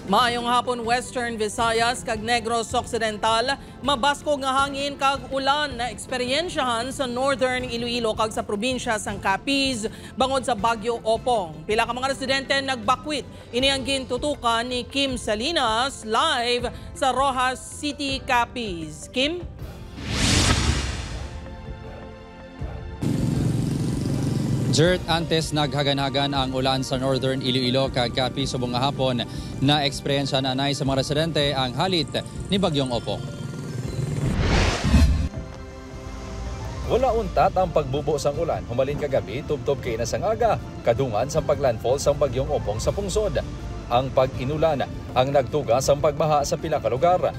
Maayong hapon Western Visayas kag Negros Occidental, mabasko nga hangin kag ulan na eksperyensyahan sa Northern Iloilo kag sa probinsya sang Capiz bangod sa Bagyo Opong. Pila ka mga residente nagbakwit. Ini ang gintutukan ni Kim Salinas live sa Rojas City, Capiz. Kim? Jert, antes naghaganagan ang ulan sa Northern Iloilo kag Capiz subong nga hapon na eksperyensya na anay sa mga residente ang halit ni Bagyong Opong. Wala untat ang pagbubo sang ulan humalin kagabi tubtob kay nasang aga kadungan sa paglandfall sang Bagyong Opong sa pungsod. Ang pag-inulan ang nagtuga sa pagbaha sa pila ka lugar.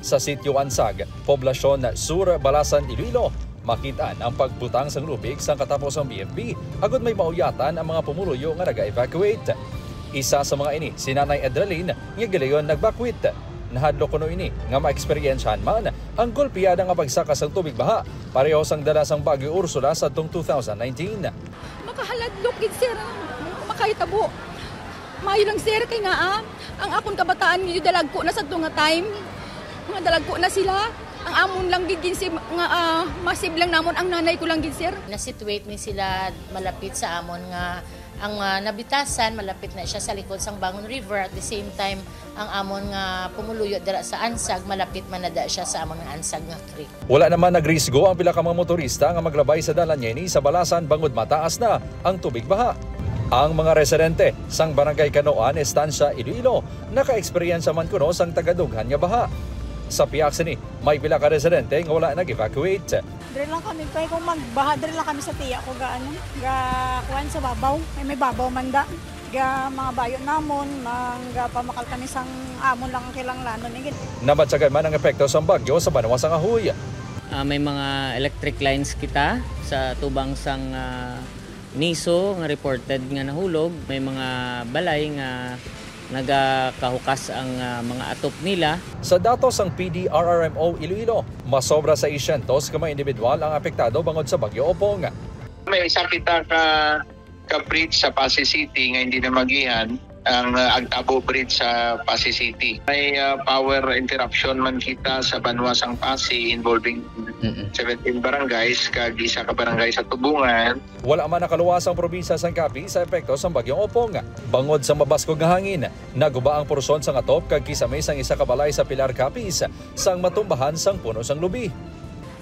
Sa sitio Ansag, poblasyon Sur, Balasan, Iloilo, makitaan ang pagbutang sang lubig sa katapos ng BFP agud may mauyatan ang mga pumuluyo nga naga-evacuate. Isa sa mga ini si Nanay Edralin nga gilayon nagbakwit. Nahadlo kuno ini nga maeksperiensyahan man ang golpiyada nga pagsaka sang tubig baha pareho sang dala sang Bagyo Ursula sa 2019. Makahaladlok gid sir makahitabo. Maayo lang sir kay nga ang akon kabataan gyud dalagko na sa tunga time. Mga dalagko na sila. Ang amon lang gid si masib lang namon ang nanay ko lang gid sir. Na-situate ni sila malapit sa amon nga ang nabitasan malapit na siya sa likod sang Bangon River at the same time ang amon nga pumuluyo dira sa Ansag malapit man na siya sa amon nga Ansag nga creek. Wala naman nagrisgo ang pila ka mga motorista nga maglabay sa dalan niini sa Balasan bangod mataas na ang tubig baha. Ang mga residente sang Barangay Canoan, Estancia, Iloilo naka-eksperyensya man kuno sang tagadughan nga baha. Sa Piax ni, may pila ka residente nga wala nag-evacuate. Dire lang kami, kaya kung magbaha, dire lang kami sa tiya ko kuhan sa babaw. May babaw man da. Mga bayo namon, pamakal kami sang amon lang ang kilanglanon. Nabatsagan man ang epekto sa bagyo sa Banwa sang Ahoy. May mga electric lines kita sa tubang sang Niso nga reported nga nahulog. May mga balay nga nagakahukas ang mga atop nila. Sa datos ng PDRRMO Iloilo, masobra sa 600 ka mga individual ang apektado bangod sa Bagyo Opong. May isa kita ka bridge sa Pasay City nga hindi na magihan ang Agtabo Bridge sa Pasay City. May power interruption man kita sa Banwasang Pasay involving 17 barangays kag isa ka barangay sa Tubungan. Wala man nakaluwas ang probinsya sang Capiz sa epekto sa Bagyong Opong. Bangod sa mabaskog nga hangin, naguba ang porson sang atop kag kisame sang isa ka balay sa Pilar, Capiz sang matumbahan sang puno sang lubi.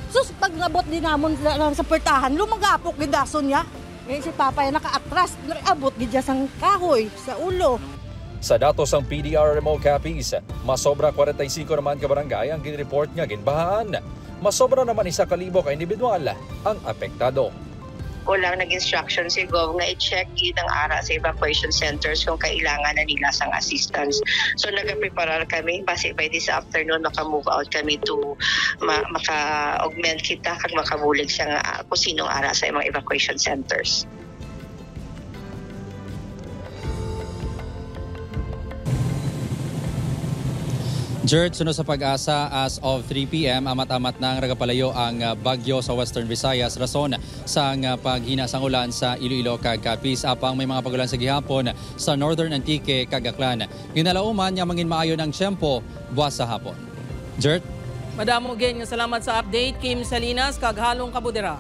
Sus, pag nabot din namon sa pertahan, lumagapok gidason niya. Si Papa ay naka-atras, abot gidya sang kahoy sa ulo. Sa datos ng PDRMO Capiz, masobra 45 naman ka barangay ang ginreport nga ginbahaan. Masobra naman 1,000 ka individual ang apektado. Kulang nag-instruction si Gov nga i-check yun ang ara sa evacuation centers kung kailangan na nila sang assistance. So nag-preparar kami, base by this afternoon maka-move out kami to maka-augment kita kag makabulig siya nga kung sinong ara sa mga evacuation centers. Jert, sunod sa pag-asa as of 3 p.m. amat-amat nang nagapalayo ang bagyo sa Western Visayas rason sa paghina sang ulan sa Iloilo kag Capiz apang may mga pagulan sa gihapon sa Northern Antique kag Aklan. Ginalauman nga mangin maayo ng tiyempo buwas sa hapon. Jert? Madamo gen nga salamat sa update Kim Salinas kag Halong Kabudira.